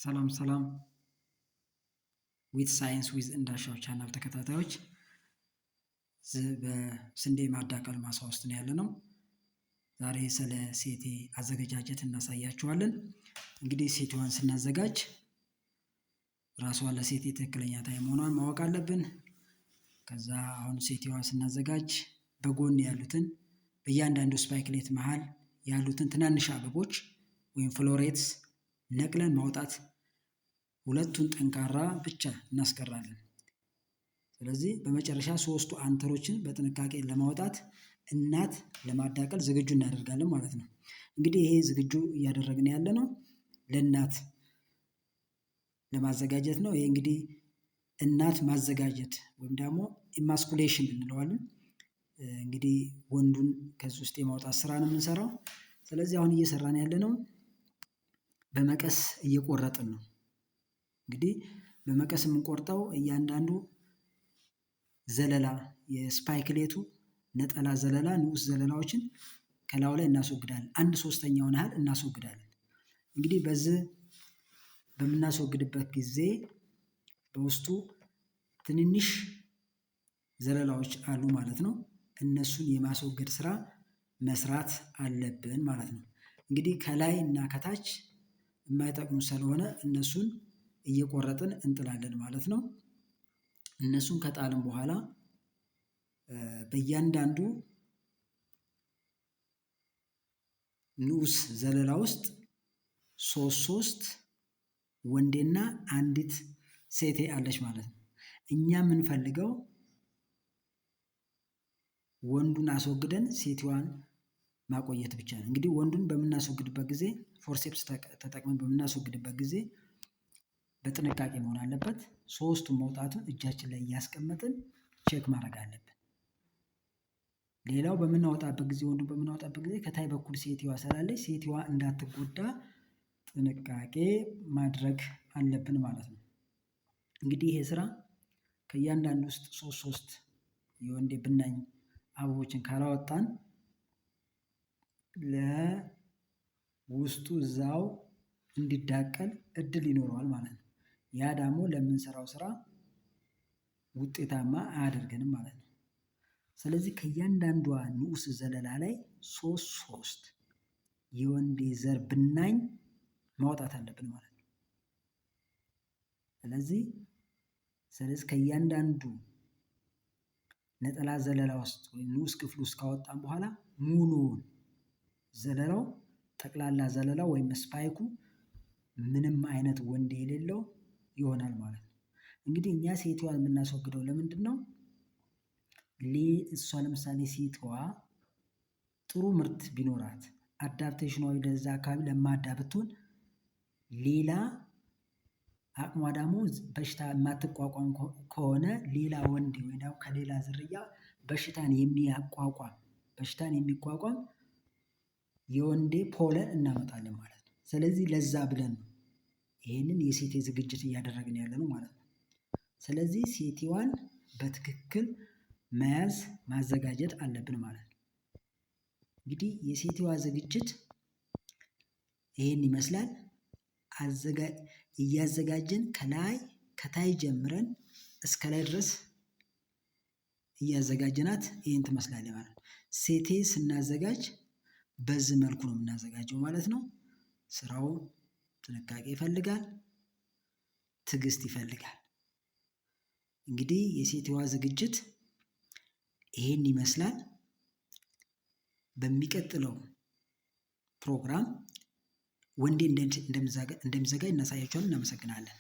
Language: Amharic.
ሰላም ዊዝ ሳይንስ ዊዝ እንዳሻው ቻናል ተከታታዮች በስንዴ ማዳቀል ማሳ ውስጥ ነው ያለነው። ዛሬ ስለ ሴቴ አዘገጃጀት እናሳያችኋለን። እንግዲህ ሴቷን ስናዘጋጅ ራሷን ለሴቴ ትክክለኛ ታይም መሆኗን ማወቅ አለብን። ከዛ አሁን ሴቴዋን ስናዘጋጅ በጎን ያሉትን በእያንዳንዱ ስፓይክሌት መሃል ያሉትን ትናንሽ አበቦች ወይም ፍሎሬትስ ነቅለን ማውጣት፣ ሁለቱን ጠንካራ ብቻ እናስቀራለን። ስለዚህ በመጨረሻ ሶስቱ አንተሮችን በጥንቃቄ ለማውጣት እናት ለማዳቀል ዝግጁ እናደርጋለን ማለት ነው። እንግዲህ ይሄ ዝግጁ እያደረግን ያለ ነው ለእናት ለማዘጋጀት ነው። ይሄ እንግዲህ እናት ማዘጋጀት ወይም ደግሞ ኢማስኩሌሽን እንለዋለን። እንግዲህ ወንዱን ከዚህ ውስጥ የማውጣት ስራ ነው የምንሰራው። ስለዚህ አሁን እየሰራን ያለ ነው በመቀስ እየቆረጥን ነው። እንግዲህ በመቀስ የምንቆርጠው እያንዳንዱ ዘለላ የስፓይክሌቱ ነጠላ ዘለላ ንዑስ ዘለላዎችን ከላዩ ላይ እናስወግዳለን። 1/3ኛውን ያህል እናስወግዳለን። እንግዲህ በዚህ በምናስወግድበት ጊዜ በውስጡ ትንንሽ ዘለላዎች አሉ ማለት ነው። እነሱን የማስወገድ ስራ መስራት አለብን ማለት ነው። እንግዲህ ከላይ እና ከታች የማይጠቅሙ ስለሆነ እነሱን እየቆረጥን እንጥላለን ማለት ነው። እነሱን ከጣልን በኋላ በእያንዳንዱ ንዑስ ዘለላ ውስጥ ሶስት ወንዴና አንዲት ሴቴ አለች ማለት ነው። እኛ የምንፈልገው ወንዱን አስወግደን ሴትዋን ማቆየት ብቻ ነው። እንግዲህ ወንዱን በምናስወግድበት ጊዜ ፎርሴፕስ ተጠቅመን በምናስወግድበት ጊዜ በጥንቃቄ መሆን አለበት። ሶስቱን መውጣቱን እጃችን ላይ እያስቀመጥን ቼክ ማድረግ አለብን። ሌላው በምናወጣበት ጊዜ ወንዱን በምናወጣበት ጊዜ ከታይ በኩል ሴትዋ ስላለች ሴትዋ እንዳትጎዳ ጥንቃቄ ማድረግ አለብን ማለት ነው። እንግዲህ ይሄ ስራ ከእያንዳንዱ ውስጥ ሶስት የወንዴ ብናኝ አበቦችን ካላወጣን ለውስጡ እዛው እንዲዳቀል እድል ይኖረዋል ማለት ነው። ያ ደግሞ ለምንሰራው ስራ ውጤታማ አያደርገንም ማለት ነው። ስለዚህ ከእያንዳንዷ ንዑስ ዘለላ ላይ ሶስት የወንዴ ዘር ብናኝ ማውጣት አለብን ማለት ነው። ስለዚህ ከእያንዳንዱ ነጠላ ዘለላ ውስጥ ወይም ንዑስ ክፍል ውስጥ ካወጣን በኋላ ሙሉውን ዘለላው ጠቅላላ ዘለላው ወይም ስፓይኩ ምንም አይነት ወንዴ የሌለው ይሆናል ማለት ነው። እንግዲህ እኛ ሴትዋን የምናስወግደው ለምንድን ነው? እሷ ለምሳሌ ሴትዋ ጥሩ ምርት ቢኖራት አዳፕቴሽኗ ወደዛ አካባቢ ለማዳ ብትሆን ሌላ አቅሟ ደግሞ በሽታ የማትቋቋም ከሆነ ሌላ ወንዴ ወይ ደግሞ ከሌላ ዝርያ በሽታን የሚቋቋም የወንዴ ፖለን እናመጣለን ማለት ነው። ስለዚህ ለዛ ብለን ነው ይሄንን የሴቴ ዝግጅት እያደረግን ያለ ነው ማለት ነው። ስለዚህ ሴቴዋን በትክክል መያዝ ማዘጋጀት አለብን ማለት ነው። እንግዲህ የሴቴዋ ዝግጅት ይሄን ይመስላል። እያዘጋጀን ከታይ ጀምረን እስከ ላይ ድረስ እያዘጋጀናት ይሄን ትመስላለች ማለት ነው። ሴቴ ስናዘጋጅ በዚህ መልኩ ነው የምናዘጋጀው ማለት ነው። ስራው ጥንቃቄ ይፈልጋል፣ ትዕግስት ይፈልጋል። እንግዲህ የሴትዋ ዝግጅት ይሄን ይመስላል። በሚቀጥለው ፕሮግራም ወንዴ እንደሚዘጋጅ እናሳያችኋለን። እናመሰግናለን።